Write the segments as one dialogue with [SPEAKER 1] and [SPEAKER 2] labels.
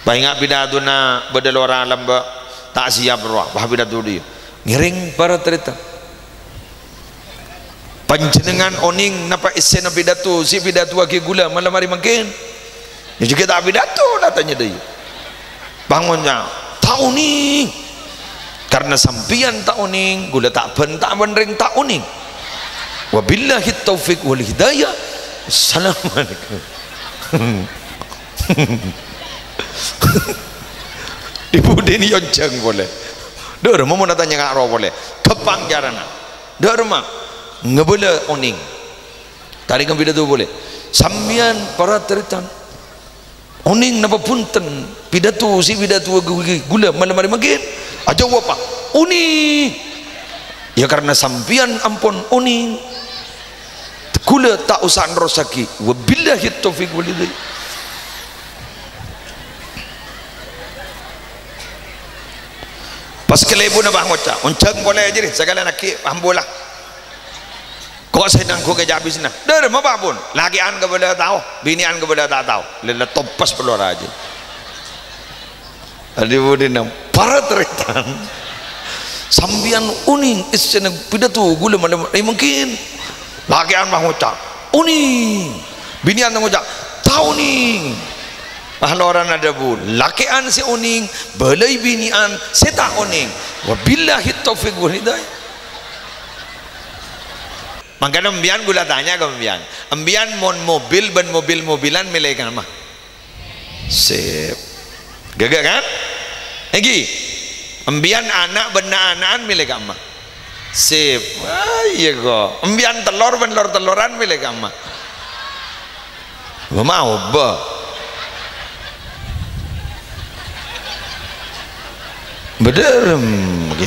[SPEAKER 1] Baingat bidatuna bedelora lamba tak siap roh bah bidatu dia ngiring para cerita panjenengan oning napa isen bidatu si bidatu agi gula malam hari mungkin ya juga tak bidatu datanya dia bangunnya tak uning karena sampian tak uning gula tak benring tak uning wabillahi taufiq wal hidayah. Assalamualaikum. Dibudi ni yonceng boleh dah mau nak tanya ngak roh boleh kepang jarana dah rumah ngebela oning tarik bida tu boleh sambian para teritan oning napa punten pidatu si pidatu gula malam hari makin aja apa uning ya karena sampian ampun uning gula tak usah rosaki wabillahi taufiq wal hidayah. Pas kelebu na bang ngoca unceng boleh aja deh segala laki ambolah kok sedang ko ke habis na der mau pun lagi an ke boleh tahu bini an ke boleh tak tahu lele topas pelor aja adi budinam para teritan sambian uning isen pidatu gula malam mungkin lagi an bang ngoca uning bini an ngoca tahu ning ahloran ada bu lakian si uning belai binian seta uning wabillahi taufiq wal hidayah. Makanya embian gula tanya ke embian mon mobil ben mobilan milik kan mah sip gagak kan lagi embian anak benar-anakan milik kan mah sip iya kok embian telur ben teloran milik kan mah mau bah bener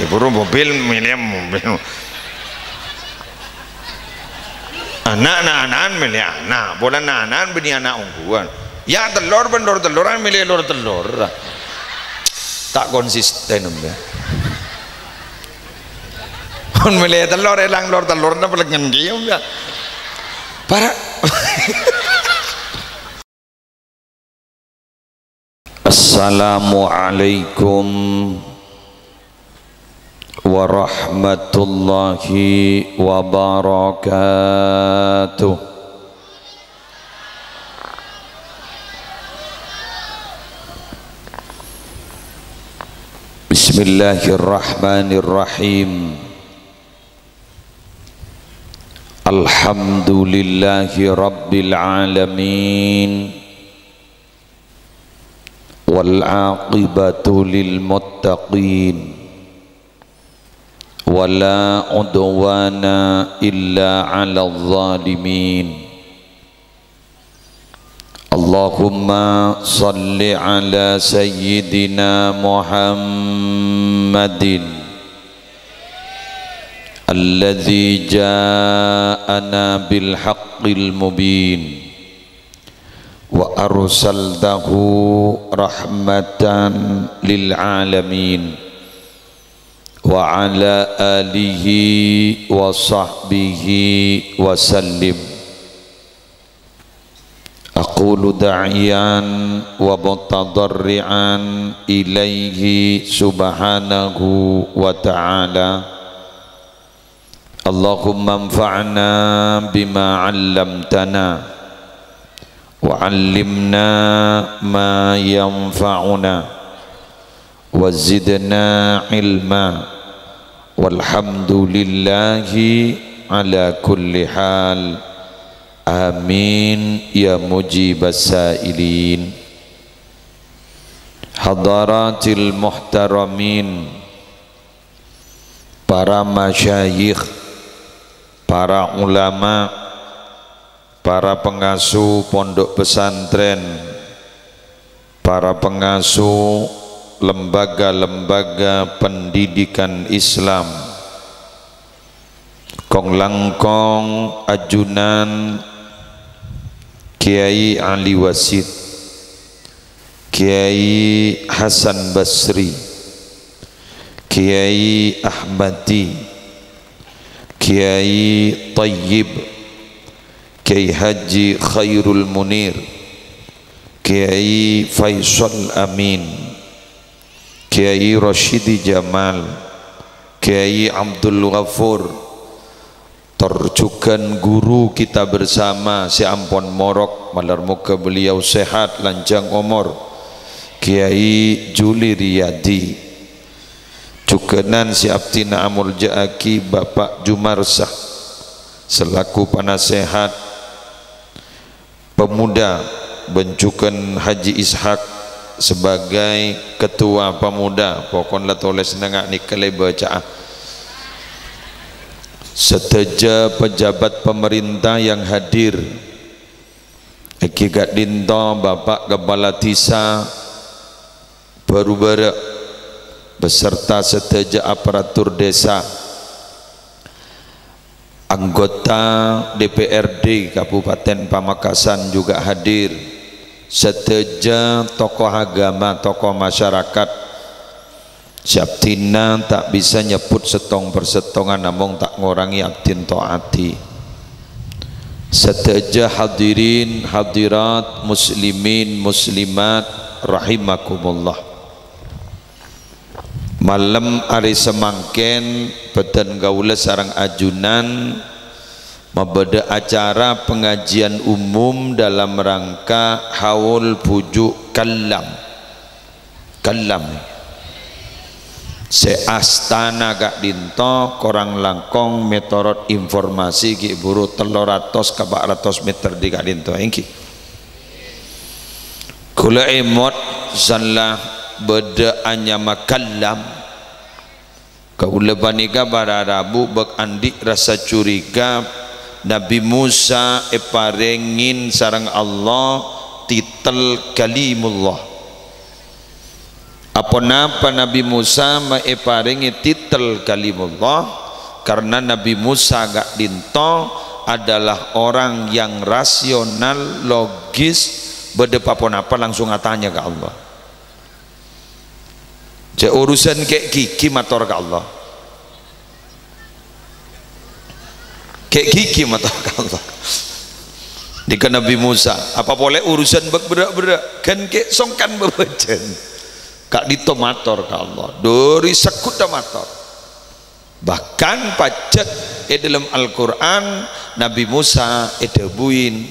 [SPEAKER 1] buru mobil milih mobil anak milih anak bola anak bini anak ungguan ya telur teloran milih telur tak konsisten ya milih telur elang telur na pelengan dia ya para Assalamualaikum warahmatullahi wabarakatuh. Bismillahirrahmanirrahim. Alhamdulillahi rabbil alamin. Wal aqibatu lil muttaqin wala udwana illa 'alal zalimin. Allahumma salli ala sayyidina Muhammadin alladzi ja'ana bil haqqil mubin wa arsaltahu rahmatan lil alamin wa ala alihi wa sahbihi wa sallim. Aqulu da'iyan wa mutadarri'an ilaihi subhanahu wa ta'ala. Allahumma anfa'na bima 'allamtana wa 'allimna ma yanfa'una wa zidna ilma walhamdulillahi ala kulli hal. Amin ya mujibas sailin. Hadaratil muhtaramin, para masyayikh, para ulama, para pengasuh pondok pesantren, para pengasuh lembaga-lembaga pendidikan Islam, Kong Langkong, Ajunan, Kiai Ali Wasid, Kiai Hasan Basri, Kiai Ahmadi, Kiai Tayyib, Kiai Haji Khairul Munir, Kiai Faisal Amin, Kiai Rashidi Jamal, Kiai Abdul Ghafur, terjukan guru kita bersama si Ampon Morok, malar muka beliau sehat lanjang umur, Kiai Juli Riyadi, cukenan si Abtina Amul Jaaki Bapak Jumarsah selaku penasehat pemuda, bencukan Haji Ishak sebagai ketua pemuda. Pokoknya tulis nengak ni kelai baca. Seteja pejabat pemerintah yang hadir, Eki Gak Dinto, Bapak Kepala Tisa Barubara beserta seteja aparatur desa, anggota DPRD Kabupaten Pamekasan juga hadir, seteja tokoh agama, tokoh masyarakat. Siaptina tak bisa nyebut setong persetongan, namun tak ngurangi abdin taati. Seteja hadirin hadirat muslimin muslimat rahimakumullah. Malam hari semangken beten gaula sarang ajunan mabada acara pengajian umum dalam rangka haul pujuk kalam se astana Gak Dinto korang langkong metorot informasi ki buru 300 ke 400 meter di Gak Dinto engki kula emot zanlah beda anyama kalam kaula banika bararabu bek andik rasa curiga Nabi Musa eparengin sarang Allah titel kalimullah. Apa napa Nabi Musa maeparengi titel kalimullah? Karena Nabi Musa Gak Dinto adalah orang yang rasional, logis, beda apa langsung ngatanya ke Allah. Jadi urusan kayak gigi mator ke Allah. Kayak gigi mator ke Allah. Dika Nabi Musa, apa boleh urusan berak-berak kan kayak songkan bebejen. Kak dito mator ke Allah. Dori sekut mator. Bahkan pacet dalam Al-Quran Nabi Musa edebuin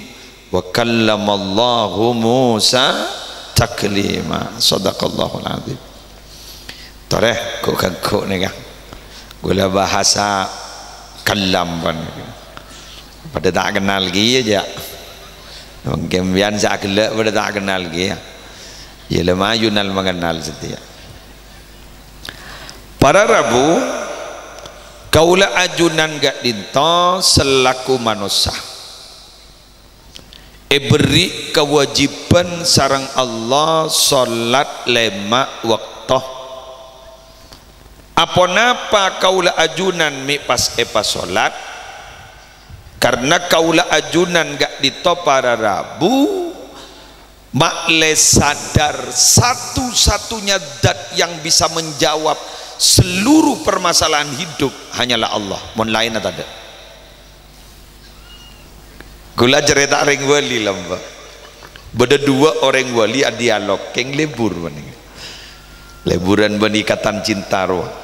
[SPEAKER 1] wa kallamallahu Musa taklima. Sadaqallahul azim. Toreh kok kangkuk ni kan gula bahasa kalam pan pada tak kenal lagi aja mungkin biasa kelak pada tak kenal lagi ya lama yunal mengenal setia para Rabu kaula ajunan Gak Dinto selaku manusia beri kewajiban sarang Allah salat lema waktu. Apa napa kaula ajunan mi pas solat? Karena kaula ajunan Gak Dinto para Rabu makle sadar satu-satunya zat yang bisa menjawab seluruh permasalahan hidup hanyalah Allah, mon lain ada. Gula cerita orang wali lamba. Beda dua orang wali ada dialog keng lebur bening. Leburan benikatan cinta roh.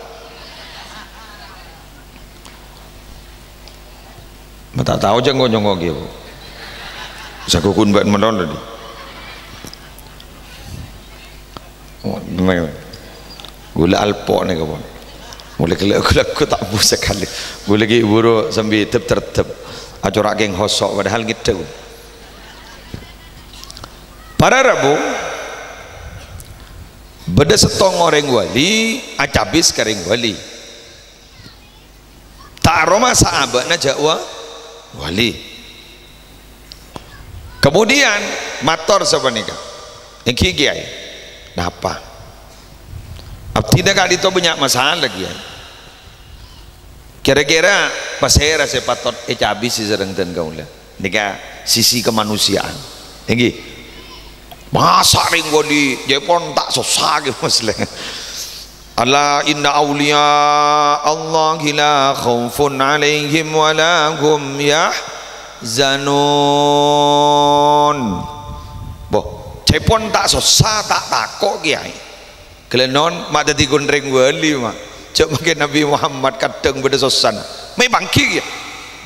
[SPEAKER 1] Mata tahu jangan ngomong gitu. Sakukun buat menon tadi. Oh, gimana? Gula alpo ni kawan. Mulai gula aku tak bu sekali. Gula lagi buru sambil tertep. Acara geng hosok padahal gitu. Para Rabu beda setong orang wali, acabis kering wali. Tak aroma sahabatnya Jawa wali. Kemudian mator siapa nih kan? Yang kiai. Napa? Tidak kali itu banyak masalah lagi ya. Kira-kira pasera sepatot habis si sereng dan gaula. Nika sisi kemanusiaan. Tinggi. Masa ring wali Jepon tak susah gitu masalah. Ala inna awliya Allah la khaufun alaihim wa la hum yahzanun. Boh, sepon tak susah tak takok kiai kelenon mak dadi gondreng wali mak cak makin Nabi Muhammad kadang beda sosan mai bangki ya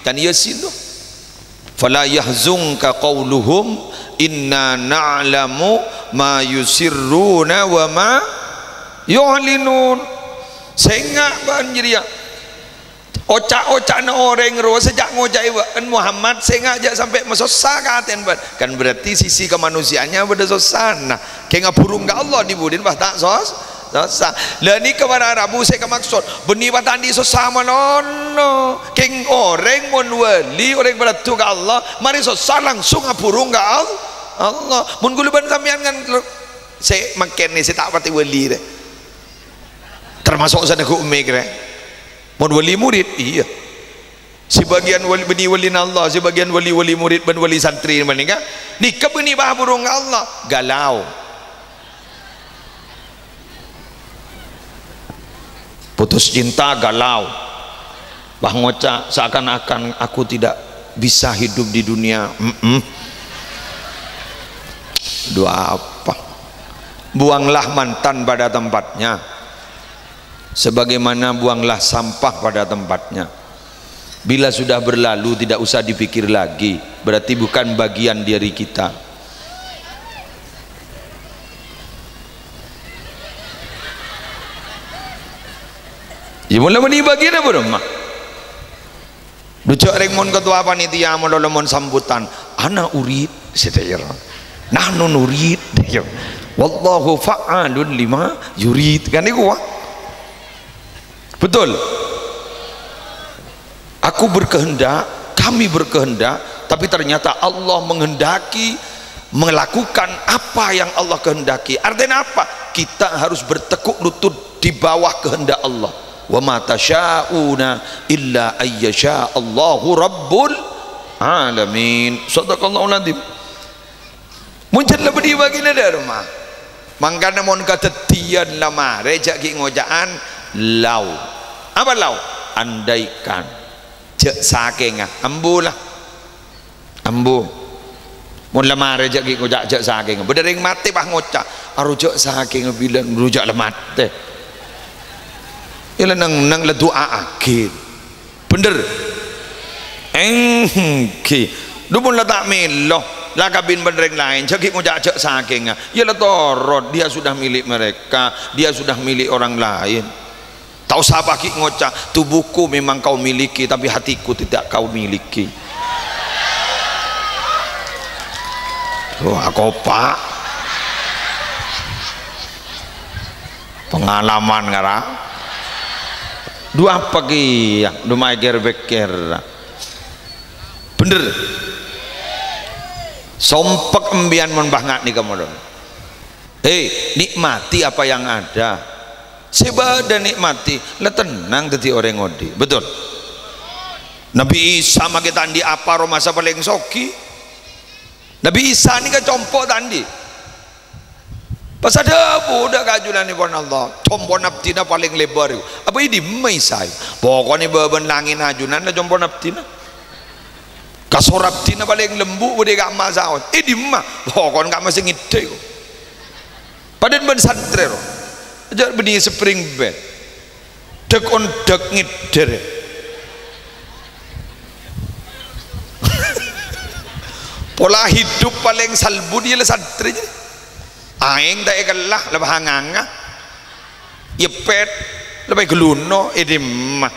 [SPEAKER 1] dan ia sinu fala yahzunka qauluhum inna na'lamu ma yusirruna wa ma yu'linun sehingga banjir ya ocak-ocak na orang roh sejak ngojai kan Muhammad sehingga aja sampai mesosah katen kan berarti sisi kemanusiaannya beda sosana kayak ngapurung ke Allah dibudin bah tak sosah lah ni kemana Rabu saya kemaksud benih batang di sosah manono keng orang mon wali orang beratu ke Allah mari sosah langsung ngapurung ke Allah mun guluban sampean kan saya makin ni saya tak pati wali deh termasuk sana ku umi kira mun wali murid iya sebagian wali beni wali Allah sebagian wali murid ben wali santri menika nikah beni bah burung Allah galau putus cinta galau bah ngocak seakan-akan aku tidak bisa hidup di dunia doa apa buanglah mantan pada tempatnya sebagaimana buanglah sampah pada tempatnya bila sudah berlalu tidak usah dipikir lagi berarti bukan bagian diri kita ya mula meni bagian apa dong mak ducuk remon ketua panitia mon sambutan ana urid sedaya nahnu nurid wallahu fa'alun lima yurid kan iku betul aku berkehendak kami berkehendak tapi ternyata Allah menghendaki melakukan apa yang Allah kehendaki artinya apa kita harus bertekuk lutut di bawah kehendak Allah wa ma tasyauna illa ayyasha Allahu rabbul alamin sadaqallahul azim muncul lebih bagi nada rumah mangkana mon katetian lama rejak ki ngojaan lau apa lau andaikan cek saking ambu lah ambu mun lemah rejak ki ngojak cek saking berdering mati bah ngocak arujak saking bilang rujak lemat teh ila nang la doa akhir bener engki dupun la tak meloh lah kabin benereng lain cek ngojak cek saking ya la torot dia sudah milik mereka dia sudah milik orang lain tahu sahabat ki ngocak tubuhku memang kau miliki tapi hatiku tidak kau miliki aku pak pengalaman ngara dua pagi ya dumai gerbeker bener sompek embian mon banget nih kamu dong nikmati apa yang ada seba dan nikmati lah tenang tadi orang ngodi betul Nabi Isa maki tandi apa masa paling soki Nabi Isa ni kan compok tandi pas ada budak kajulan ni pun Allah compok naptina paling lebar apa ini maisai pokoknya beban langin ajunan lah compok naptina kasoraptina paling lembu bude gak masaon di mah pokoknya gak masih ngide padan ban santre aja benih spring bed dek on dek ngider pola hidup paling salbu dia lah santri aing tak kalah lebih hanganga yepet lebih geluno mah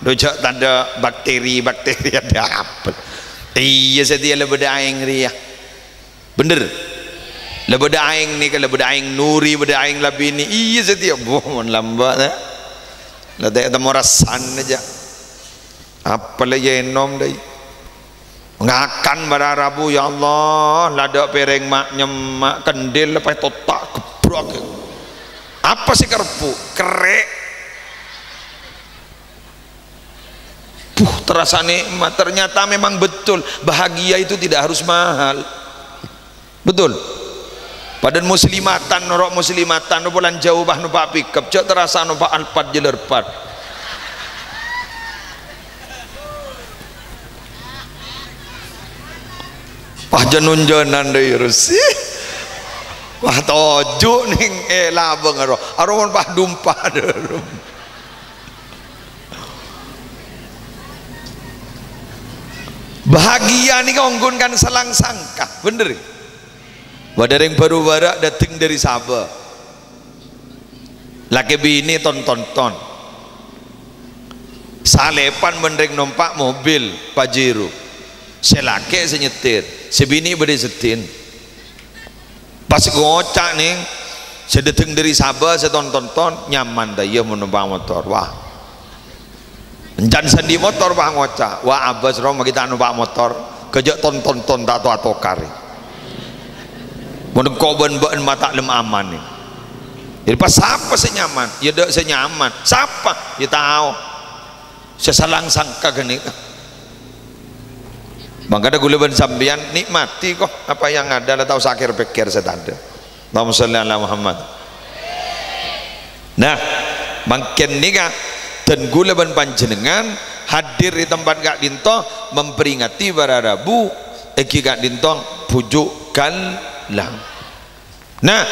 [SPEAKER 1] dojak tanda bakteri ada apa iya setia lebih aing ria bener lebih aing ni kalau lebih aing nuri lebih aing labini iya setiap bohong lambat lah tak ada morasan aja apa lagi enom dah ngakan pada Rabu ya Allah lada pereng mak nyemak kendil lepas totak gebrok apa sih kerpu kerek terasa nikmat ternyata memang betul bahagia itu tidak harus mahal betul padan muslimatan norok muslimatan no bulan jauh bah numpak pikap cak terasa numpak alpat jelerpat pah janun-janan deh rusi wah tojuk ning labeng aron pah dumpah derum. Bahagia nih konggun kan selang sangka bener. Wadareng baru barak dateng dari Sabah. Laki bini ton salepan mendeng numpak mobil Pajero. Selake senyetir, sebini beri setin. Pas ngocak nih, sedeteng dari Sabah seton nyaman dah ia menumpang motor. Wah, jangan sendi motor bah ngocak. Wah abas rom kita numpak motor, kejak ton tak tahu atokar. Menurut kau ben mata lem aman nih. Jadi pas siapa senyaman? Ya dak senyaman. Siapa? Ya tahu. Sesalang sangka gini. Makanya gula ben sambian nikmati kok apa yang ada, lah tahu sakir pikir setanda. Allahumma sholli ala Muhammad. Nah, makin nikah dan gula ben panjenengan hadir di tempat Kak Dinto memperingati para Rabu eki Kak Dinto pujuk kalam. Nah,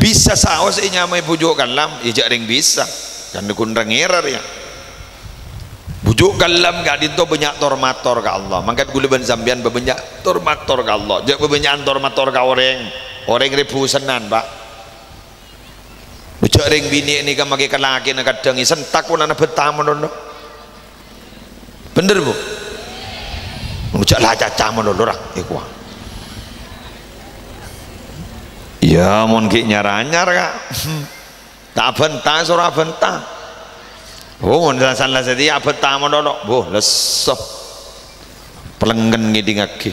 [SPEAKER 1] bisa saos nyamai pujuk kalam, ijak ring bisa. Kan dukun rengerer ya. Bujuk kalam Kak Dinto banyak tormator ke Allah. Mangkat gula ban sambian banyak tormator ke Allah. Jak banyak tormator ke orang rebusenan pak. Bujuk ring bini ini kan makai kelaki nak kadang sentak pun anak betah menolong. Bener bu? Bujuk lah caca menolong lah. Ikuah. Ya mon ki nyaranyar kak. Tak bentah surah bentah. Oh, salah sedia betah menolong. Boh lesoh. Pelenggan ngiding aki.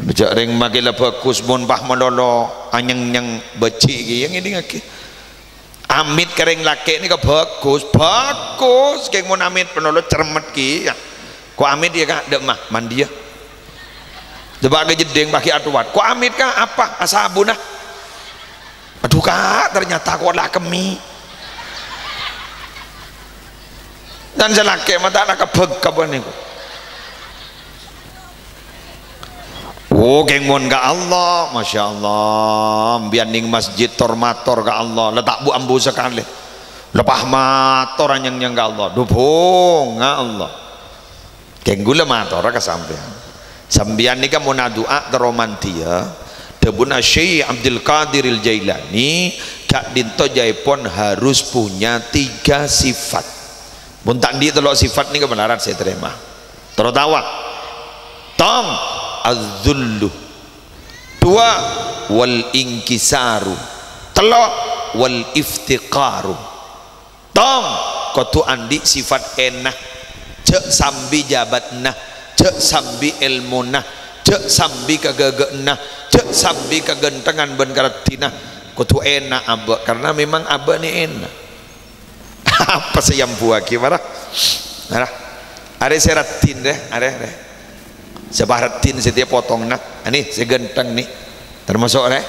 [SPEAKER 1] Bejak ring maki lah bagus mon pah menolong. Anyang yang beci yang ngiding aki. Amit kering laki ni ke bagus. Keng mon amit menolong cermet ki. Ko amit dia kak dek mah mandi ya. Coba ke jeding baki atuat. Ko amit kak apa asabun ah. Aduh kak ternyata kau lah kemi. Dan selaki mata nak kebeg kapan ni. Oh kengmon ke Allah, masya Allah. Bianing masjid tormator ke Allah. Letak bu ambu sekali. Lepah mator yang ke Allah. Dupung ke Allah. Kenggula mator ke sampean. Sambian ni kan mau doa teromantia. Debuna Syekh Abdul Qadir Al-Jailani Kak Dinto Jaipon harus punya 3 sifat. Pun tak di telok sifat ni kebenaran saya terima. Tertawa. Tong az-zullu. 2 wal inkisaru. Telok wal iftiqaru. Tong kotu andi sifat enah. Cek sambi jabatnah, cek sambi ilmunah, cek sambi kagagaknah, cek sambi kagentengan ben karatinah. Kotu enak abah karena memang abah ni enak. Apa sih yang buat gimana? Ada seratin deh, ada. Sebaratin setiap potong nak, ini segenteng nih, termasuk deh.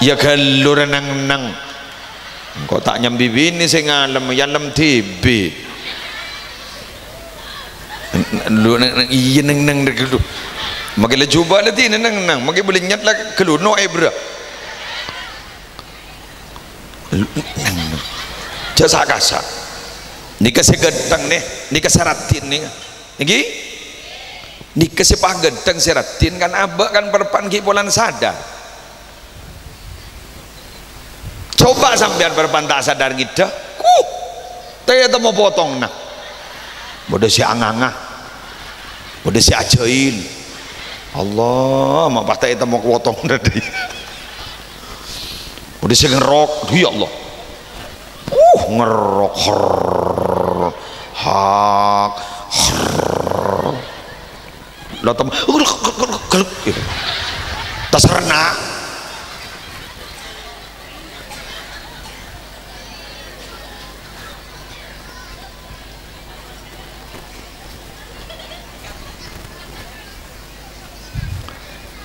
[SPEAKER 1] Ya kalau renang, kau tak nyambi bini saya ngalem, yalam tibi. Lu iya neng dulu. Makin coba nanti neng, makin boleh nyat lah kalau no ebra. Jasa kasar ni kasih genteng nih ni keseratin nih lagi ni kasih pah genteng seratin kan abah kan perpan kipolan sadar. Coba sampean perpan tak sadar gitu tanya mau potong nak bodoh si anganga bodoh si ajail Allah mak patah itu mau potong tadi bodoh si ngerok ya Allah ngerok hak lo tem tasarna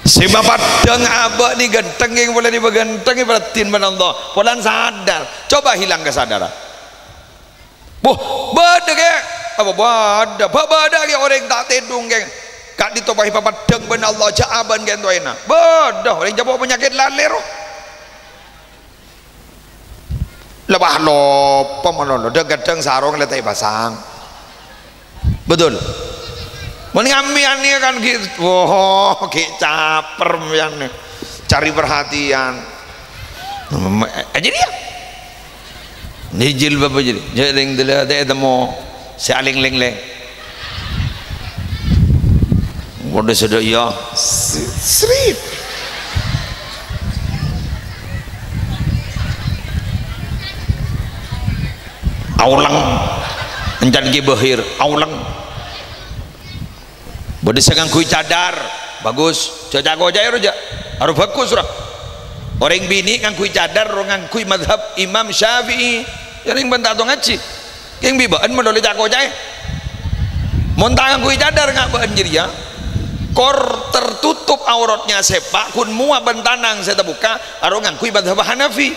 [SPEAKER 1] si bapak deng abah ni genteng yang boleh dibagenteng ibatin ban Allah polan sadar coba hilang kesadaran boh bada ke apa bada ke orang tak tedung ke kak ditobahi papadeng ben Allah jaaban gen toena bodoh yang jabo penyakit laler lebah lopo malolo gadang sarong letai pasang betul meningamian ini kan gitu wah caper yang cari perhatian aja dia ni jilbab aja jering dulu ada temu saling leng udah sudah ya srip aulang encan ki bahir aulang bodi segang kui cadar bagus jago jaya roja harus bagus surah orang bini kan kui cadar orang kui madhab Imam Syafi'i yang bentar tu ngaji yang bibaan menolak jago jaya montangan kui cadar ngak banjir ya kor tertutup auratnya sepak kun mua bentanang saya terbuka arongan kui madhab Hanafi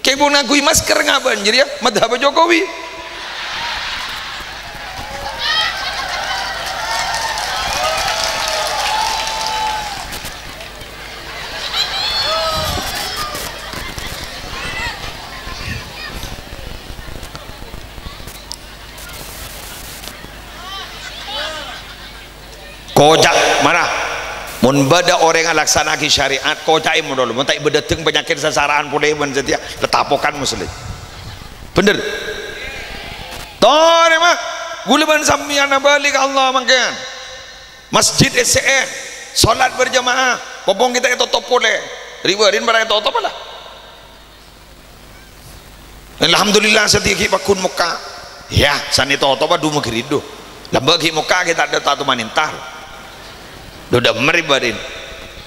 [SPEAKER 1] kayak pun ngakui masker ngak banjir ya madhab Jokowi kocak mana mun bada orang yang laksanakan syariat kocak imu dulu mun tak bedeteng penyakit sasaran pulih mun setia letapokan muslim bener toh ni mah gulaban sambian balik Allah mangkan masjid SCE solat berjamaah popong kita itu top boleh ribuan barang itu top lah alhamdulillah setiap pakun muka ya sani to top adu magrido lambak muka kita ada tatu manintar doda meribarin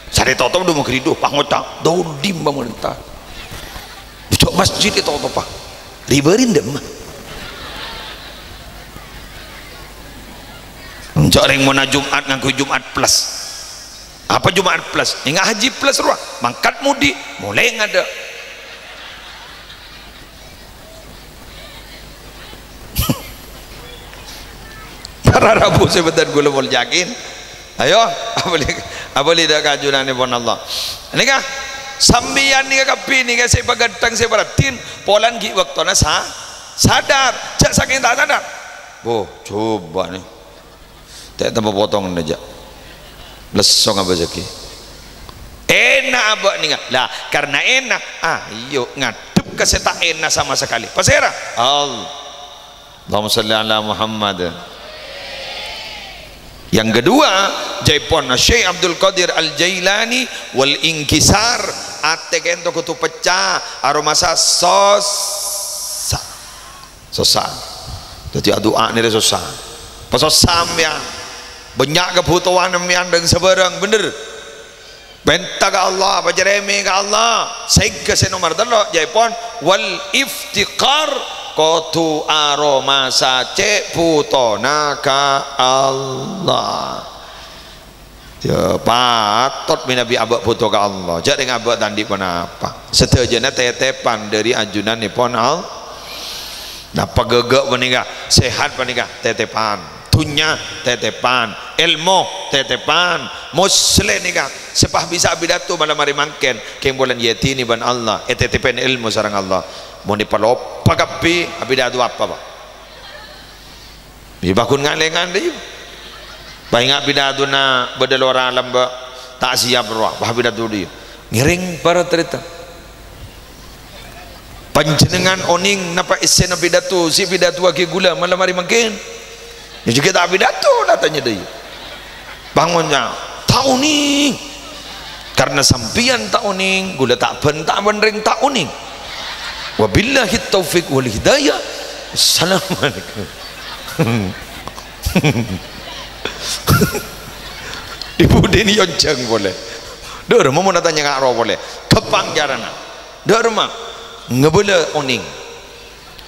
[SPEAKER 1] sari toto do magrido pangota dodim pemerintah dicok masjid itu toto pak ribarin dem cok ring mana Jumat ngaku Jumat plus apa Jumat plus ingat haji plus ruah mangkat mudi mulai ngada para rabu sebentar gue mau yakin ayo apa lidah kajunan ni pun Allah ini kah sambian ni kapi ni saya pagadang saya beratin polan ki waktu na sadar jak saking tak sadar boh coba ni tak tambah potong aja lesong apa zaki enak apa ni lah karena enak ayo ngadep ke seta enak sama sekali pasera Allahumma salli ala Muhammad. Yang kedua jaipon Syekh Abdul Qadir Al-Jailani wal inkisar ate kento kutu pecah aromasa sosa jadi doa ni sosa pasal samya banyak kebutuhan yang dengan sebarang bener benta ke Allah apa jeremi ke Allah sehingga nomor dulu jaipon wal iftiqar kotu aroma sace putona ka Allah ya patot minabi abak puto ka Allah jadi ngabak tandi pun apa setajana tetepan dari ajunan ni pun al napa gegak menikah sehat menikah tetepan tunya tetepan ilmu tetepan muslim nikah sepah bisa bidatu malam hari mangken keng bulan yati ni ban Allah tetepan ilmu sarang Allah mau dipalop pagapi abidatu apa pak bakun ngalengan deh banyak bidatu na bedelora lamba tak siap roh bah bidatu dia ngiring para cerita panjenengan oning napa isen bidatu si bidatu lagi gula malam hari mungkin ya juga tak bidatu datanya dia bangunnya tahu nih karena sampian tak uning gula tak bentak benring tak uning wabillahi taufiq wal hidayah. Assalamualaikum. Ibu Deni Yonjang boleh dor mau tanya ngak roh boleh kepang jarana dor mah ngebela oning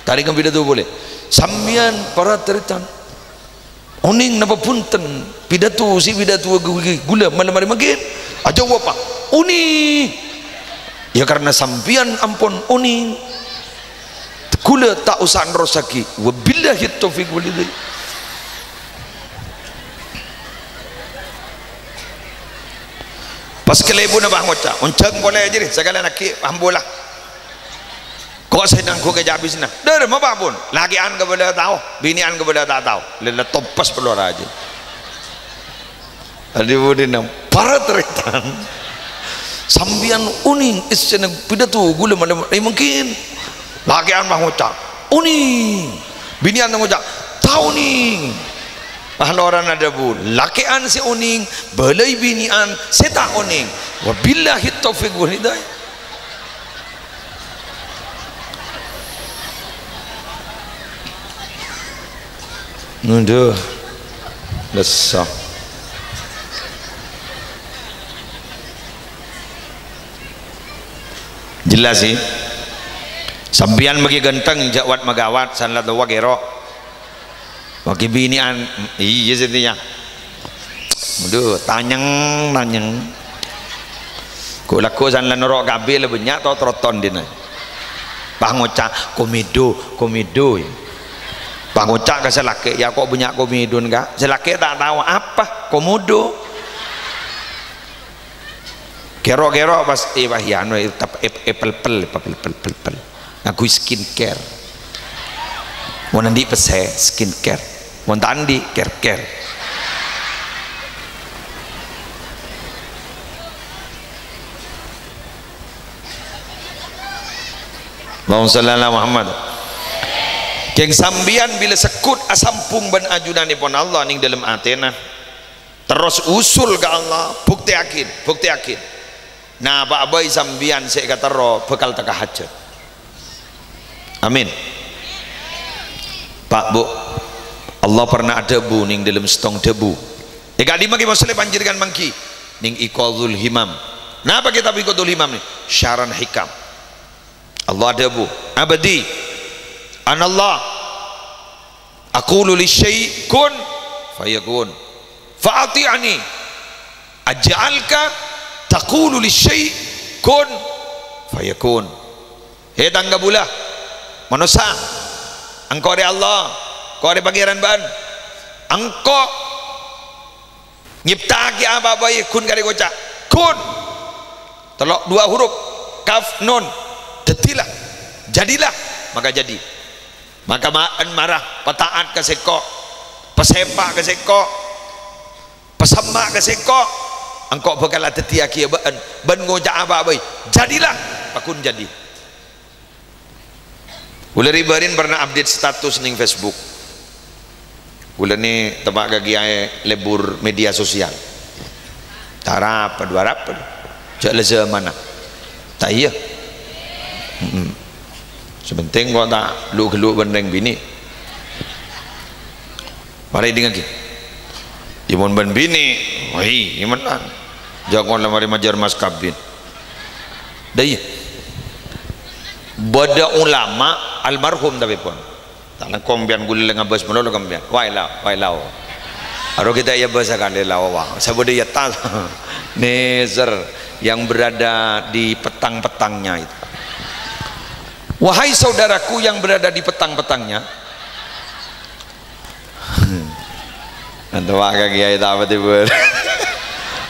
[SPEAKER 1] tadi kan pidato boleh sambian para teritan oning napa punten pidato si pidato gula malam hari makin aja apa uning ya karena sampian ampun uning gula tak usah rosaki wabillahi taufiq wal hidayah. pas kelebu na bah ngocak unceng boleh aja deh segala nak ambolah kok sedang ku ke habis nah dah apa pun lagi an ke boleh tahu bini an ke boleh tak tahu lele topas pelor aja adi budinam para teritan sambian uning isena pidato gula malam mungkin lagi an bah ngocak uning bini an ngocak tahu ning ahloran ada bu lakian si uning belai binian seta uning wabillahi taufiq wal hidayah. Nuduh lesah jelas sih sampian bagi genteng jawat magawat sanlat wa gero bagi binian iya setinya muduh tanyang ku laku sanlan norok gabe le banyak tau troton dina bang ngocak komedo bang ngocak ke selake ya kok banyak komedon kah selake tak tahu apa komodo gero pas wahyano pel ngaku skincare mau nanti pese skincare mau tandi care Allahumma shalli ala Muhammad. Keng sambian bila sekut asampung ban ajunanipun Allah ning dalam atena terus usul ke Allah bukti yakin nah pak boy sambian saya kata roh bekal teka hajat amin pak bu Allah pernah debu ning dalam setong debu ya kali maki masalah panjirkan mangki ning iqadul himam nah apa kita iqadul himam nih syaran hikam Allah debu abadi anallah aqulu lisyai' kun fayakun fa'ati'ani aj'alka taqulu lisyai' kun fayakun he tangga bulah manusia engkau dari Allah engkau dari pangeran ban engkau nyiptaki apa-apa kun kali kocak kun telok dua huruf kaf nun detilah jadilah maka jadi maka marah petaat ke sekok pesepak ke sekok pesemak ke sekok engkau bakal ada tiaki ban ngojak apa jadilah pakun jadi ulah ribarin pernah update status ning Facebook ulah ni tempat gagi lebur media sosial tarap dua rap jak leza mana tak iya sebenting kau tak lu bendeng bini mari dengan ki imun ben bini woi iman jangan lamari majar mas kabin dah bada ulama almarhum tapi pun tak kombian gula dengan bos melolo kombian wailau aro kita ya bahasa kali lawa sabode ya tas nezer yang berada di petang-petangnya itu. Wahai saudaraku yang berada di petang-petangnya nanti waka kiai tak apa-apa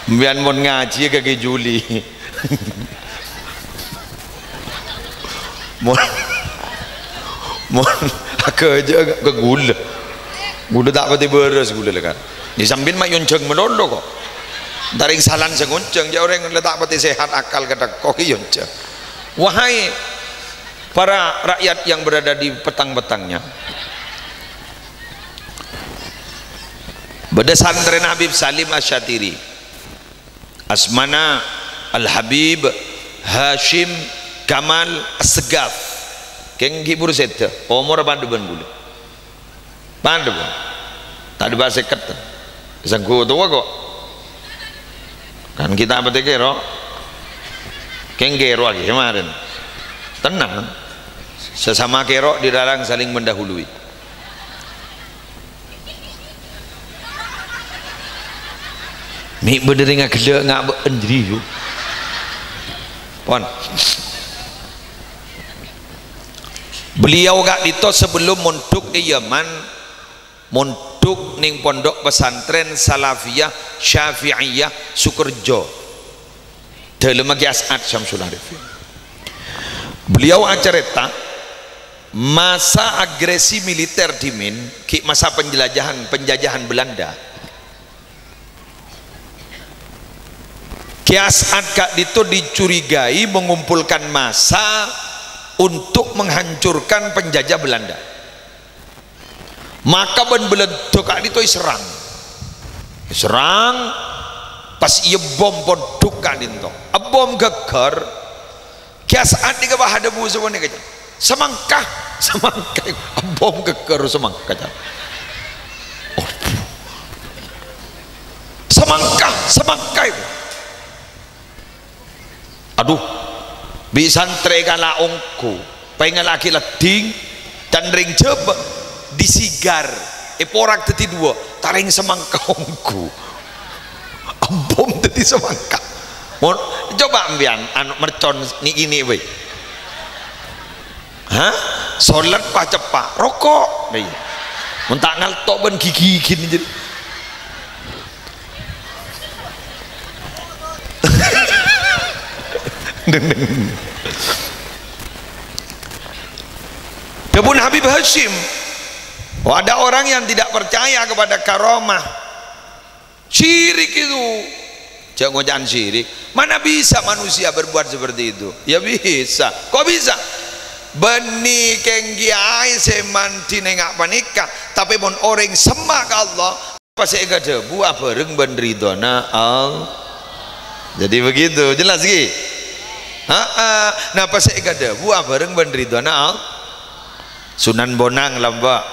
[SPEAKER 1] biar mau ngaji kaki Juli mau aku aja ke gula tak apa-apa beres gula kan di samping mak yonceng melolo kok dari salan sengonceng dia orang yang letak pati sehat akal kata kok yonceng. Wahai para rakyat yang berada di petang-petangnya berdasarkan Habib Salim Asyatiri Asmana Al-Habib Hashim Kamal As-Segaf keng hibur seta umur panduban bulu panduban tak dibahas seket sangku tua kok kan kita apa tekero keng gero lagi kemarin tenang sesama kerok di dalam saling mendahului mi berdiri ngak gede ngak beendri yuk pon beliau gak dito sebelum mondok di Yaman mondok ning pondok pesantren Salafiyah Syafi'iyah Sukerjo dalam Ki As'ad Syamsul Arifin. Beliau acareta masa agresi militer di Min, masa penjajahan Belanda. Ki As'ad kak dito dicurigai mengumpulkan massa untuk menghancurkan penjajah Belanda. Maka beledok kak dito serang pas iya bom poduk kak dito. Bom geger Ki As'ad di bawah ada bu semua nih semangkah bom geger semangkah. Oh. Semangkah itu. Aduh, bisa treka laongku, pengen lagi leding dan ring jebak disigar, porak teti dua, taring semangkaongku, bom teti semangka. Mau coba ambian, anu mercon ni ini, boy. Hah? Solat pak cepat, rokok, nih. Mentak ngaltok ben gigi gini jadi. Kebun Habib Hashim. Ada orang yang tidak percaya kepada karamah, syirik itu. Jangan syirik. Mana bisa manusia berbuat seperti itu? Ya bisa. Kok bisa? Beni kenggiai semanti nengak panika, tapi mon orang semak Allah pasti enggak debu apa reng ben ridona Allah. Jadi begitu, jelas ki? Nah pas enggak debu apa reng ben ridona Allah. Sunan Bonang lamba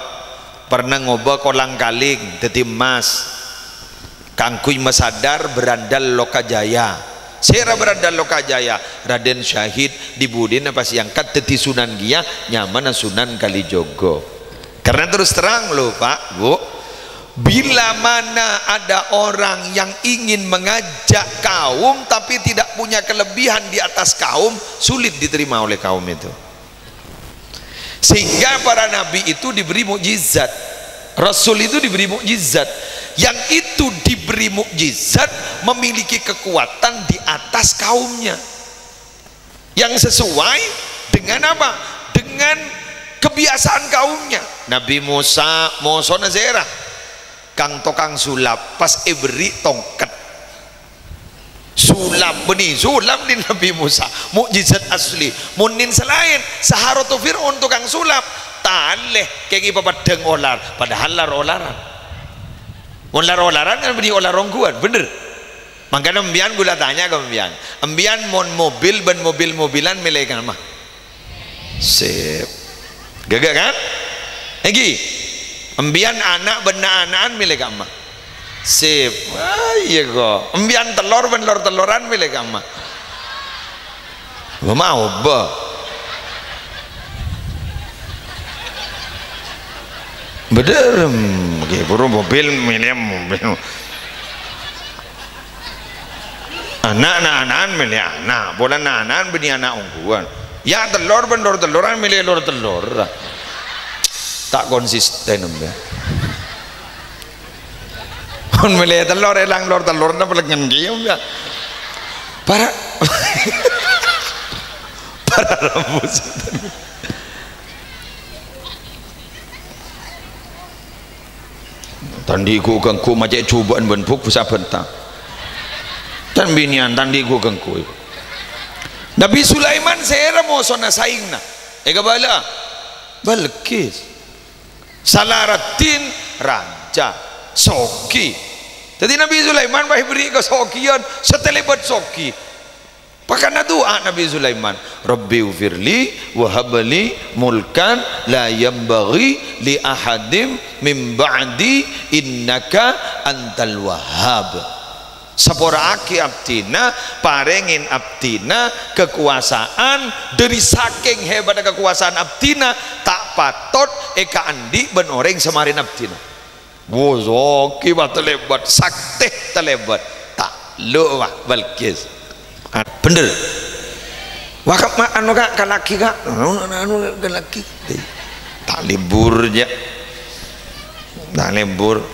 [SPEAKER 1] pernah ngoba kolang kaling teti emas kangkuy masadar berandal Lokajaya. Sera berandal Lokajaya Raden Syahid dibudin apa siangkat teti Sunan Gia nyaman Sunan Kalijogo. Karena terus terang loh Pak Bu, bila mana ada orang yang ingin mengajak kaum tapi tidak punya kelebihan di atas kaum, sulit diterima oleh kaum itu. Sehingga para nabi itu diberi mukjizat, rasul itu diberi mukjizat, yang itu diberi mukjizat memiliki kekuatan di atas kaumnya yang sesuai dengan apa? Dengan kebiasaan kaumnya. Nabi Musa mosona zera kang tokang sulap pas beri tongkat sulap benih sulap di Nabi Musa mukjizat asli. Munin selain saharotu Fir'aun tukang sulap taleh kayak padang olar padahal olaran kan benih olar rongguan bener. Makanya embian gula tanya ke embian mon mobil ben mobilan milik kan mah sip gagak kan lagi embian anak benar-anaan milik kan mah sip. Iya kok embian telur ben teloran milik kan mah mau ba bener buru mobil milik mobil anak milik anak bola anak benih anak ungguan ya telur ben teloran milik telur tak konsisten ya kon milik telur elang telur na pelengan giyong ya para rambut tandiku gangku macam cobaan benpuk bisa bentang dan binian tandiku gangku. Nabi Sulaiman saya mau sona saingna bala Balkis Salaratin raja Soki. Jadi Nabi Sulaiman beri ke Sokian setelebat Soki. Pakana doa Nabi Sulaiman, Rabbi ufirli wahabli mulkan la yambaghi li ahadim min ba'di innaka antal wahhab. Sapora aki abdina parengin abdina kekuasaan dari saking hebat kekuasaan abdina tak patot eka andi ben orang semarin abdina. Bozoki batelebat sakte telebat tak lo wah Balkis. Bener wakap anu kak kalaki kak anu kalaki tak liburnya tak libur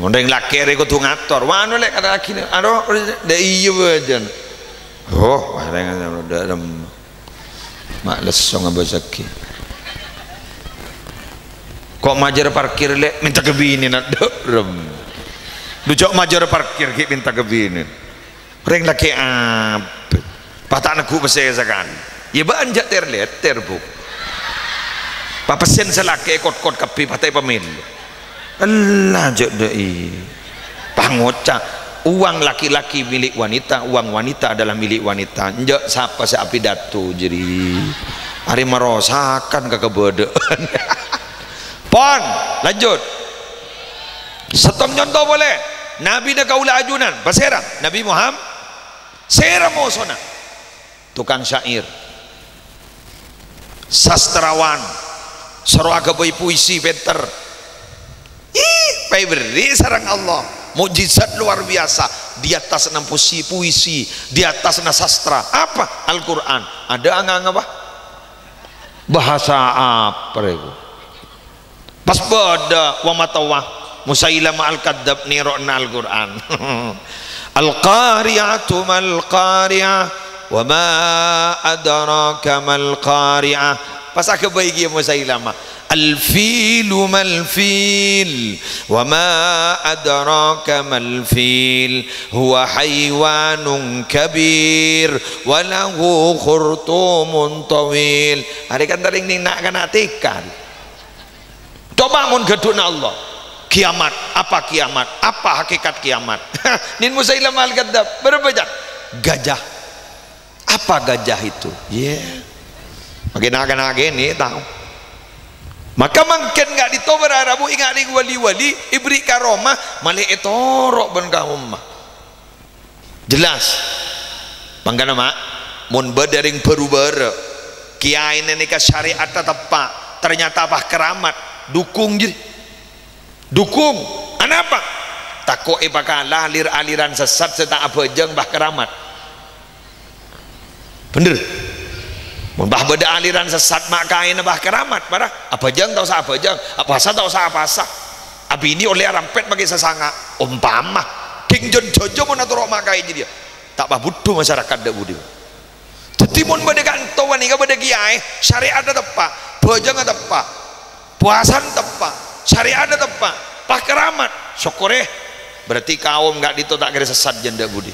[SPEAKER 1] mending laki reko tu ngator wah anu lek kalaki anu de iya wajan Oh, dalam mak lesong abah sakit. Kok majar parkir le minta kebini nak dorem. Dujok majar parkir ki minta kebini. Reng laki apa? Patah nak ku besesakan. Ya ba anjak terleter bu. Papesen selaki kot kapi patai pemil. Allah jok doi. Pangoca uang laki-laki milik wanita, uang wanita adalah milik wanita. Njak siapa api datu jadi. Hari merosakan ke kebodaan. Pon, lanjut. Setom contoh boleh. Nabi nak kaula ajunan, pasera. Nabi Muhammad sera mosona. Tukang syair. Sastrawan. Seraga boy puisi Peter. Pai beri sarang Allah. Mukjizat luar biasa di atas enam puisi, di atas enam sastra. Apa? Al-Qur'an. Ada angin apa? Bahasa apa itu? Pas pada wa matawah Musailamah al-Kadzab nirokna Al-Qur'an. Al-qari'atu mal-qari'ah wa ma adraka mal-qari'ah. Pas aku baigi Musailamah al-filu mal-fil wa ma adraka mal-fil huwa haywanun kabir wa lahu khurtumun tawil. Hari kan taring ning nak kana tekan. Coba mun geduna Allah. Kiamat, apa kiamat? Apa hakikat kiamat? Nin Musailamah al-Kadzab berapa? Gajah. Apa gajah itu? Ya. Yeah. Makin agen-agen ni tahu. Maka mungkin enggak ditobar Arabu ingat di wali-wali ibri karomah malih etorok ben kaum. Jelas. Mangkana mak mun badaring perubara kiai nenika syariat tepak ternyata bah keramat dukung je. Dukung. Kenapa? Takut bakal aliran sesat serta apa jeng bah keramat. Bener. Mun bah beda aliran sesat mak kain bah keramat parah. Apa jeng tahu apa jeng? Apa asa tahu apa asa? Abi ini oleh rampet bagi sesanga umpama King John Jojo mun atur mak kain dia. Tak bah butuh masyarakat dak budi. Jadi mun beda kantoan ni ka beda kiai syariat tepak, bojeng tepak. Puasan tepak, syariat tepak, pak keramat, syukure berarti kaum enggak dito tak kira sesat janda budi.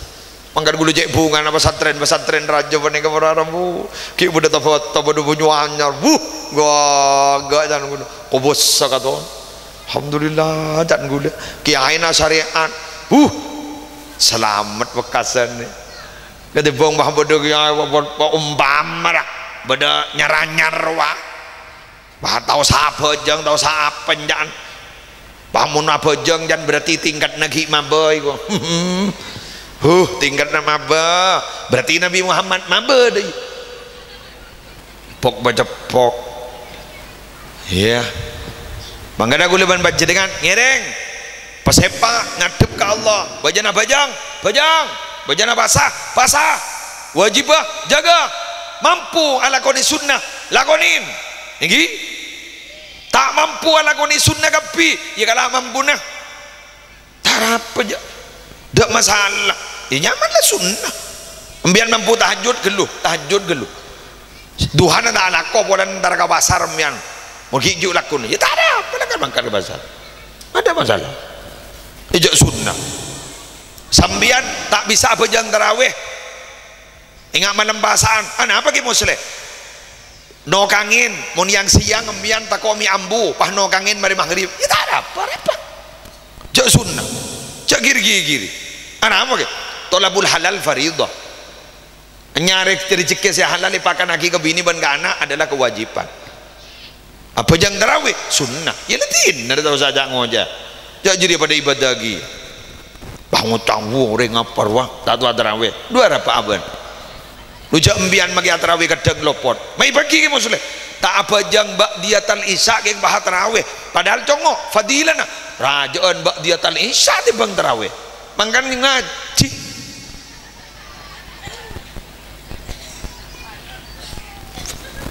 [SPEAKER 1] Mangkat gulu cek bunga na pesantren raja panika pararambu. Ki budak foto bodo bunyu anyar. Gak jan gulu. Kobos sakaton. Alhamdulillah jan gulu. Kiai na syariat. Selamat bekasan ni. Kata bong bah bodo kiai umpama dah. Bodo nyaranyar wa. Bah tahu sapa jeng tahu sapa jan. Pamun apa jeng jan berarti tingkat nagi maboy ko. Tingkat nama maba berarti Nabi Muhammad maba deh. Pok baca pok. Ya. Mangga aku leban baca dengan ngereng. Pesepak ngadep ke Allah. Bajana bajang, bajana basah. Wajibah jaga. Mampu alakoni sunnah, lakonin. Niki. Tak mampu alakoni sunnah kapi, ya kalah mampu nah. Tarap aja. Tak masalah. Ya nyamanlah sunnah. Embian mampu tahajud geluh. Tuhan ada anak kau bukan antara ke pasar embian. Mau hijau lakun. Ya tak ada. Apa mangkar ke pasar? Ada masalah. Ijak sunnah. Sambian tak bisa apa jang tarawih. Ingat malam basaan. Apa ki muslim? No kangin. Mun yang siang embian takomi ambu. Pah no kangin mari maghrib. Ya tak ada apa. Ijak sunnah. Ijak giri. Anak apa ke? Tolabul halal faridah. Nyari rezeki yang halal dipakai lagi ke bini dan ke anak adalah kewajiban. Apa yang tarawih? Sunnah. Ya letin. Nada tahu saja ngoja. Jadi pada ibadah lagi. Bangun tahu orang apa wah tak tahu tarawih. Dua apa aban. Lujak embian magi tarawih kadang lopot. Mai bagi ke muslim. Tak apa jang bak dia tal isya ke bah tarawih. Padahal congok fadilana. Rajaan bak dia tal isya di bang tarawih. Mangkan ngaji.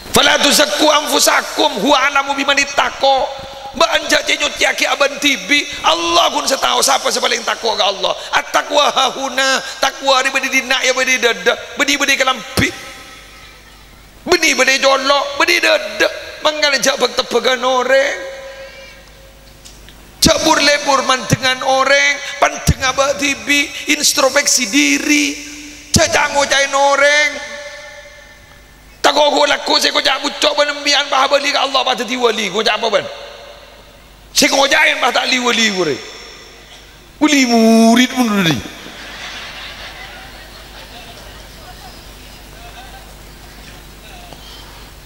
[SPEAKER 1] Fala tuzakku anfusakum huwa alamu biman ittaqo. Banja jenyut yaki aban tibi Allah pun setahu siapa sepaling takwa ke Allah. At-taqwa hahuna, takwa di bedi dinak ya bedi dada, bedi kelampi, bedi jolok, bedi dada. Mangkana jak bertepegan orang, cabur lebur mantengan orang, panteng abah tibi, introspeksi diri, cacango cain orang. Tak kau laku saya kau jak bucok benembian bah beli ke Allah pada diwali kau jak apa ban? Saya kau jain bah tak liwali kau re. Beli murid pun beli.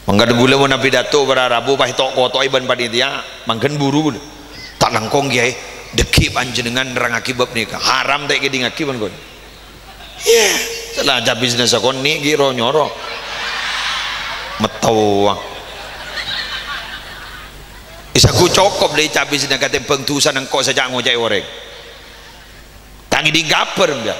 [SPEAKER 1] Mangkan gula mau nabi dato berarabu bah tok kotok iban panitia mangkan buru gula tak langkong kiai dekip anjenengan nerang akibat nikah haram tak kedi ngakiban kon. Yeah, salah aja bisnis kon ni giro nyoro metau. Isaku cokop dari cabai sini kata pengtusan engkau saja ngojai orang. Tangi di gaper dia.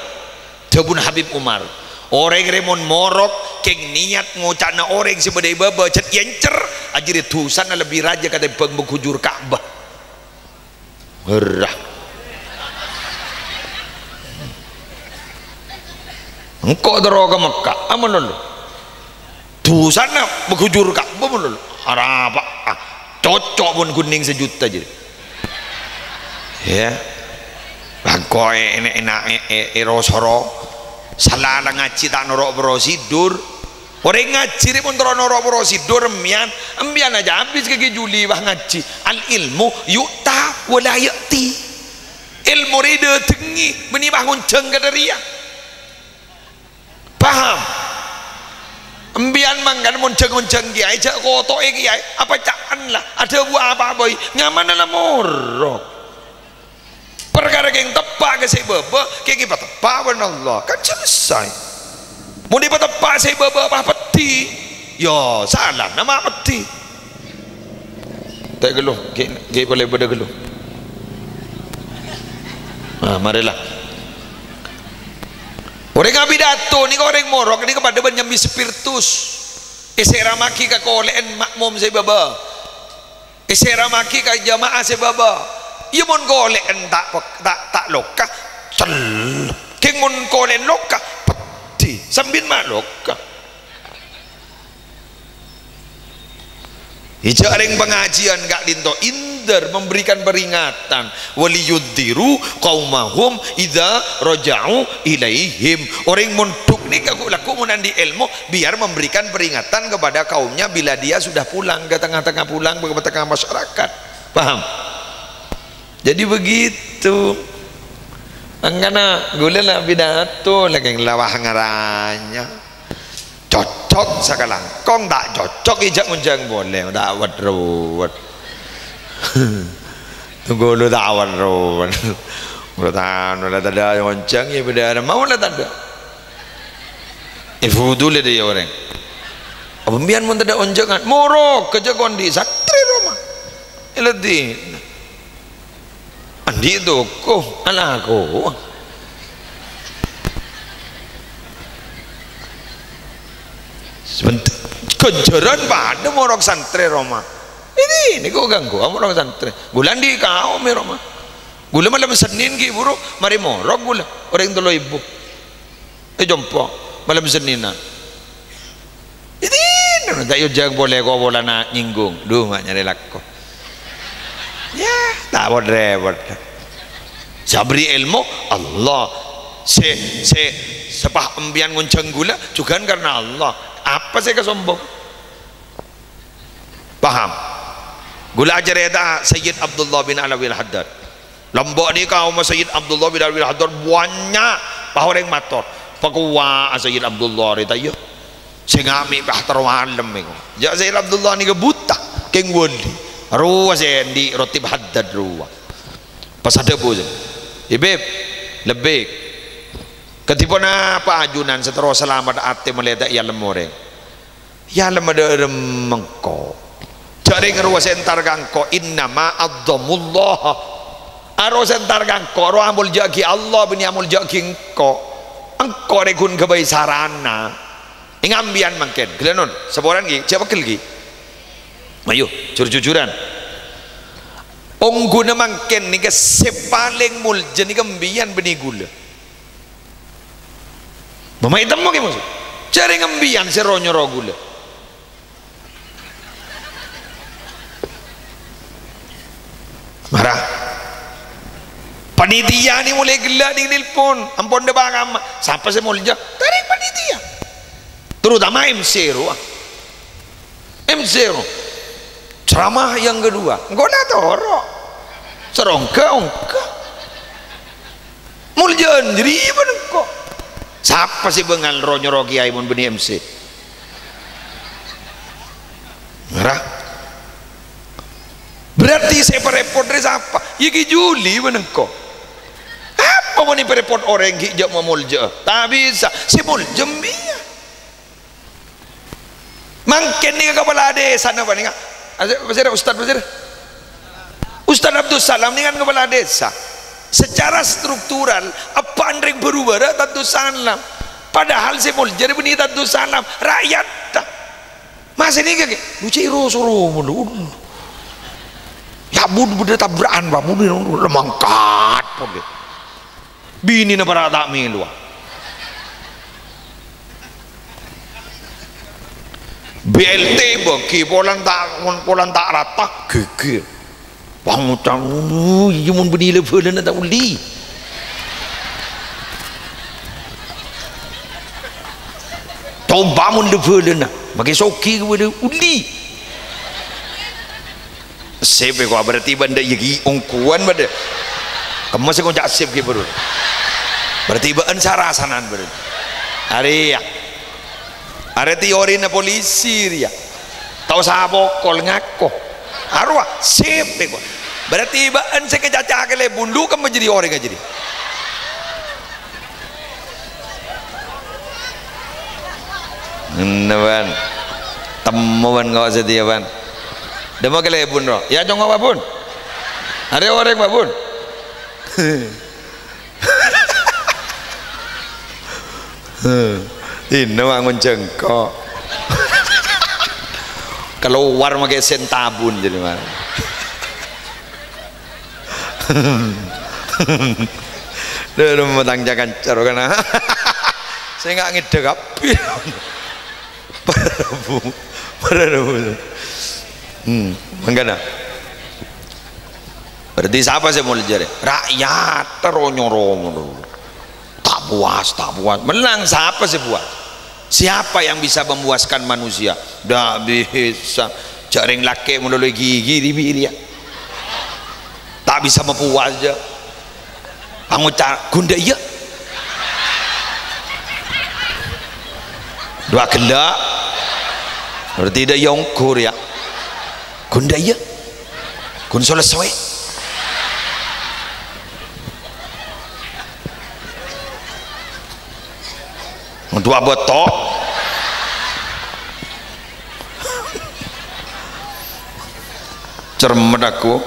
[SPEAKER 1] Tebun Habib Umar. Orang remon morok keng niat ngocana orang sebedai baba cet yencer ajiri tusan lebih raja kata pengbukujur Ka'bah. Merah. Engkau teroga Mekah aman lho. Tusan bukujur Ka'bah lho. Arab cocok pun kuning sejuta jadi ya bangkoi enak erosoro salah ngaji tak norok prosedur orang ngaji pun terus norok prosedur embian aja habis ke Juli bah ngaji al ilmu yu'ta wala ya'ti ilmu rida tengi menibah ngunceng ke deria paham embian manggan munceng kiai cak kotok kiai apa cakan lah ada buah apa boy nyaman dalam morok perkara yang tepak ke si baba kayak kita tepak benar Allah kan selesai mau dipetepak si baba apa peti yo salah nama peti tak geluh kayak boleh pada geluh marilah orang ngabi dato ni orang morok ni kepada nyambi spiritus esera maki ka kolen makmum saya baba esera maki ka jamaah saya baba iya mon kolen tak lokah cel keng mon kolen lokah peti sambin mak lokah Ijaring pengajian gak linto inder memberikan peringatan waliyudziru qaumahum idza raja'u ilaihim orang muntuk ni kaku laku munandi ilmu biar memberikan peringatan kepada kaumnya bila dia sudah pulang ke tengah-tengah pulang ke tengah masyarakat. Paham? Jadi begitu. Angkana gula lah pidato lagi lawah ngaranya. Cocok sakalang kong tak cocok ijak unjang boleh dawat ruwet tunggu lu dawat ruwet bertahan lah tak ada unjang ya beda mau lah tak ada ibu dulu dia orang pembian pun tak ada unjangan morok kerja kondi satri rumah ilati andi itu kok anakku sebentar kejaran pada morok santri Roma ini kau ganggu kamu orang santri bulan di kau mi Roma gula malam Senin ki buruk mari morok gula orang tolo ibu jompo malam Seninan ini tak yujak boleh kau bola nak nyinggung duh mak nyari lakko ya tak boleh sabri ilmu Allah sepah embian nguncang gula juga karena Allah apa saya kesombong paham gula ajar ya Sayyid Abdullah bin Alawi al-Haddad lombok ni kaum Sayyid Abdullah bin Alawi al-Haddad banyak bahawa orang mator pakuwa Sayyid Abdullah itu ya saya ngami bah terwalem ya Sayyid Abdullah ni kebuta keng wali ruwa saya di rotib Haddad ruwa pas ada bu ibib lebih ketipu apa ajunan seterus selamat ate melihat ya lemore ya lemade remengko cari ngeruas entar gangko innama adzamullah aros entar gangko ro amul jagi Allah bin amul jagi engko regun kebai sarana ingambian mangken gelenon seboran gi siapa kelgi ayo jujur-jujuran Ongguna mangken ni ke sepaling muljen ni kembian benih gula. Mamai temu ke maksud? Cari ngembian seronyo gula. Marah. Panitia ni mulai gelak di nelpon. Ampun dah bangam. Siapa saya mulja? Tarik panitia. Terutama MC ruang. MC ruang. Ceramah yang kedua. Engkau nak toro. Serongka ongka. Mulja sendiri pun engkau. Siapa sih bengal ronyo kiai mun benih MC? Marah. Berarti saya perepot dari siapa? Yaki Juli menengko. Apa mau ni perepot orang hijau mau mulja? Tak bisa. Si mulja dia. Mungkin ni kepala desa apa ni? Ustaz Basir. Ustaz Abdul Salam ni kan kepala desa. Secara struktural apa andreng berubah Abdul Salam. Padahal si mulja ni benih Abdul Salam rakyat. Masih ni ke? Lucai rosoro mulu. Ya bud tabrakan pak bud lemangkat pun bini na para tak milu BLT bagi polan tak rata gege bang utang mun beni level na tak uli tau bangun level na bagi soki kepada uli sip ko berarti benda yagi ongkuan benda kamu masih kau jak sip ke baru berarti ban sarasanan baru hari ya hari teori na polisi ya tahu sabo kol ngako arwah sip ko berarti ban saya kecaca kele bundu kamu jadi orang jadi nawan temuan kau sedia ban demo kele bun ro ya jong apa bun ada orang apa bun ini wangun jengkok keluar pakai sen tabun jadi mana dia mau tangjakan caro kan saya nggak ngedek api parabu enggak berarti siapa saya mau jari rakyat teronyorong tak puas menang siapa sih puas siapa yang bisa memuaskan manusia dah bisa jaring laki melalui gigi di biri tak bisa mempuas aja kamu gunda iya dua kendak berarti dia yongkur ya gunda iya kun selesai untuk apa toh cermet aku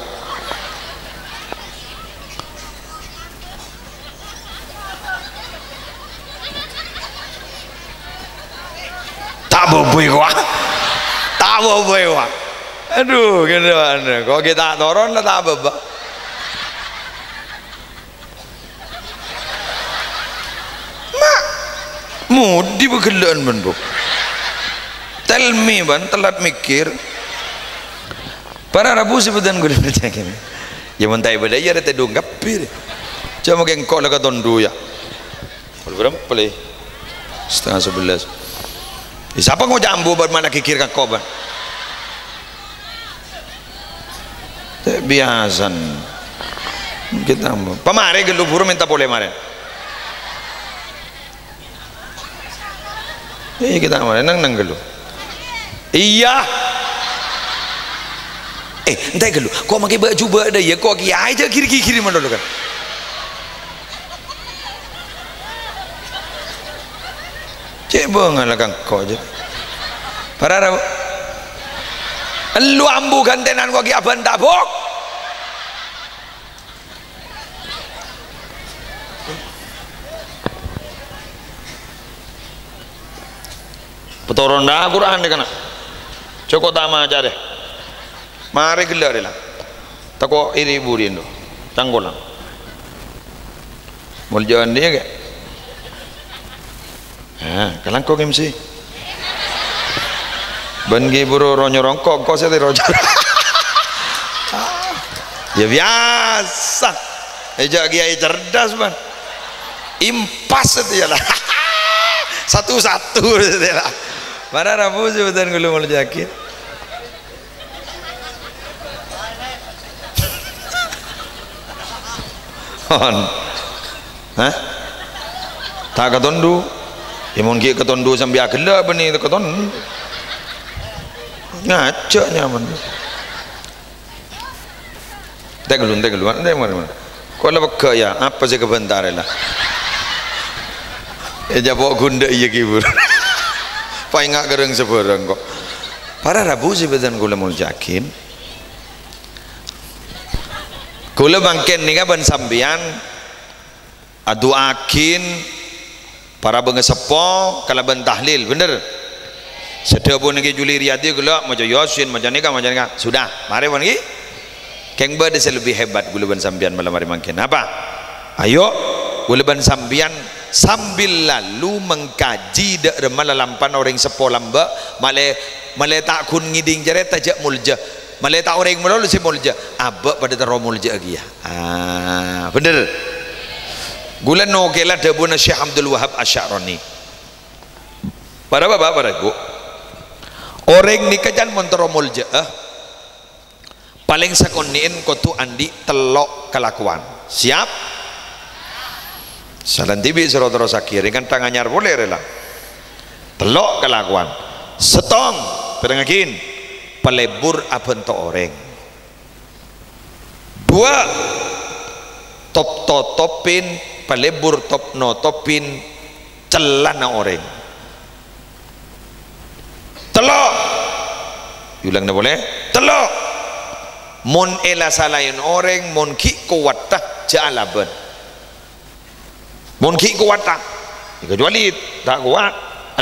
[SPEAKER 1] tak boleh wah aduh gimana kok kita turun lah tak apa mak mudi begelan bentuk tell me ban telat mikir para rabu sebutan gue baca kini ya mentai beda ya ada dong kapir cuma kengkok lah katondu ya kalau berapa play 10:30 siapa ngau jambu bermana kikir kan koban biasa kita pamare gelu buru minta boleh mare kita mare nang gelu iya entai gelu kok pakai baju ada ya kok kiai aja kiri mana dulu kan cek bengal kang kok aja para lu ambu gantenan kok aban tabok petoron dah Quran deh kana cukup tama aja deh mari gelar lah tako iri burin do tanggolang mul jalan dia ke kalang kok MC bengi buru ronyorong kok saya rojar ya biasa ejak kiai cerdas man impas itu ya lah satu-satu itu lah mana rabu sebutan gulu mau jakin hah tak ketondu imun ki ketondu sambil agela beni ketondu ngaco nyaman tegelun ande mana kalau beka ya apa sih kebentar lah jabok gunda iya kibur pai ngak gereng seberang kok para rabu sebutan gula mau jakin kula bangken nika ban sambian aduakin para bengesepo kala ban tahlil bener sedaya pun niki Juli Riyadi kula maca Yasin maca nika sudah mari pun niki keng bade lebih hebat kula ban sambian malam hari mangken apa ayo kula ban sambian sambil lalu mengkaji dak remala lampan orang sepo lamba male tak kun ngiding jare tajak mulja malai tak orang mula lu si mulja abak pada taruh mulja lagi ya bener gula nokela debuna Syekh Abdul Wahab Asy'arani para bapak para ibu orang ni kajan montoro mulja paling sakoniin kotu andi telok kelakuan siap salan tibi suruh terus akhir kan tanganyar boleh rela telok kelakuan setong perengakin pelebur abento orang dua topin pelebur topin celana orang telok ulang boleh telok mon ela salain orang mon ki kuat tak jalaban mon ki kuat tak kecuali tak kuat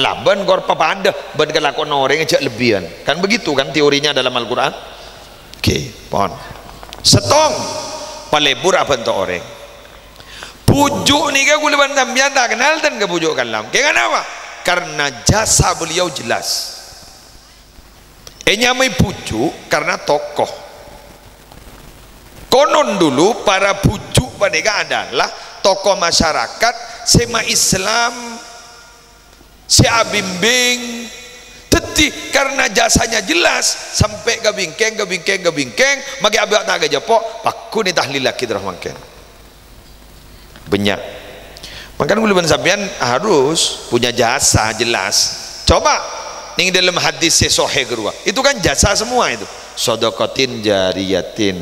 [SPEAKER 1] laban gor papanda ban kelakuan orang yang lebihan kan begitu kan teorinya dalam Al-Quran pohon setong palebur apa untuk orang pujuk ni ke gula bantam biasa kenal dan ke pujuk kalam kenapa karena jasa beliau jelas nyamai pujuk karena tokoh konon dulu para pujuk mereka adalah tokoh masyarakat sema Islam si abimbing teti karena jasanya jelas sampai ke bingkeng magi abak tak gajapo paku ni tahlil laki rahmangken banyak makanya gula sampean harus punya jasa jelas coba ning dalam hadis sahih kedua itu kan jasa semua itu sedekatin jariyatin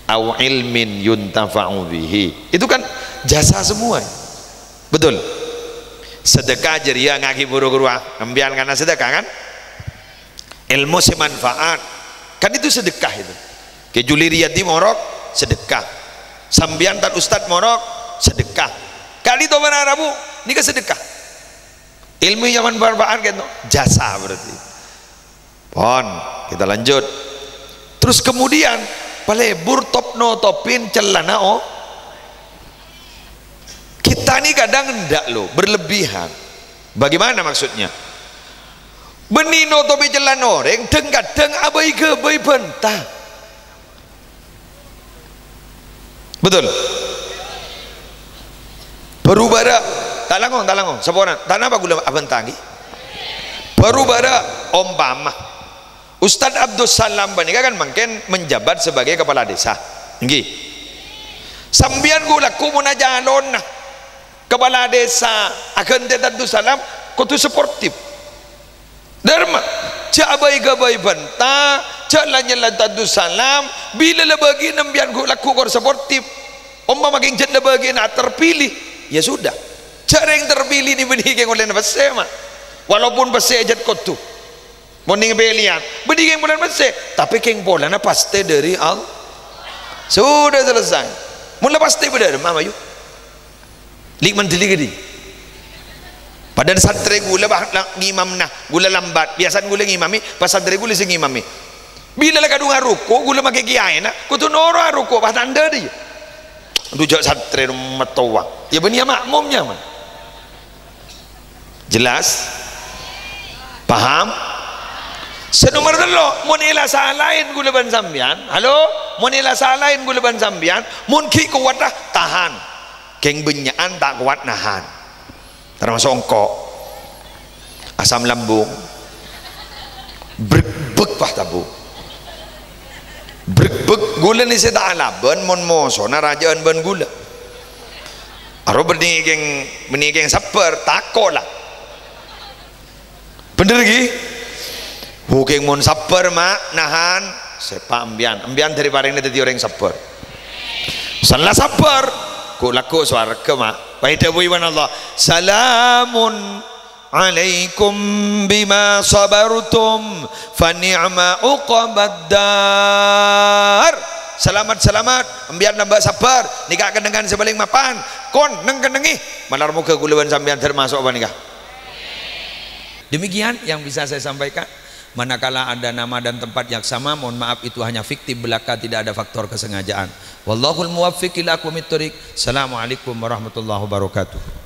[SPEAKER 1] aw ilmin yuntafa'u bihi itu kan jasa semua betul sedekah jariah ngaki buru-buru ambian karena sedekah kan ilmu semanfaat kan itu sedekah itu ke Juli Riyadi morok sedekah sambian tan ustad morok sedekah kali itu mana Rabu ini ke sedekah ilmu yang bermanfaat gitu jasa berarti pon kita lanjut terus kemudian palebur topin celana kita ini kadang hendak loh berlebihan bagaimana maksudnya benino topi jalan orang kadang abai ke abai bentah betul baru bara talangong seporan tanah apa gula abentang baru bara ompama Ustadz Abdul Salam Banika kan mungkin menjabat sebagai kepala desa nggih sambian gula kumunajaalon kepala desa akan Abdul Salam kutu sportif Dharma cak abai-gabai bantah cak lanyala Abdul Salam bila lebagi nambian ku laku kor sportif omma makin jad lebagi nak terpilih ya sudah cara yang terpilih ni benih yang oleh bersama walaupun bersama jad kutu moning belian benih yang bulan bersama tapi keng pola na pasti dari Allah sudah selesai mula pasti benar mama yuk likman teligadi pada santri gula ngimam nah gula lambat biasa gula ngimami pas santri gula sing ngimami Bila lah kadung ruku gula makai kiai nak kutu noro ruku pas tanda dia dujak satre matowa ya benih makmumnya man. Jelas paham senomor telo mun ila salain gula ban sambian halo mun ila salain gula ban sambian mun ki kuat dah tahan keng benyaan tak kuat nahan termasuk ongkok asam lambung berbek pah tabu berbek gula ni saya tak ala ben mun moso na rajaan ben gula aro benigeng saper takolah bener lagi buking mun saper mak nahan sepa ambian dari bareng ni tadi orang saper salah saper ku laku swarga mak baik dawuh Allah salamun alaikum bima sabartum fa ni'ma uqbaddar selamat ambian nambah sabar nikah kendengan sebaling mapan kon neng kendengi malar muka gulawan sambian termasuk apa nikah. Demikian yang bisa saya sampaikan. Manakala ada nama dan tempat yang sama, mohon maaf itu hanya fiktif belaka, tidak ada faktor kesengajaan. Wallahul muwaffiq ila aqwamit thoriq. Assalamualaikum warahmatullahi wabarakatuh.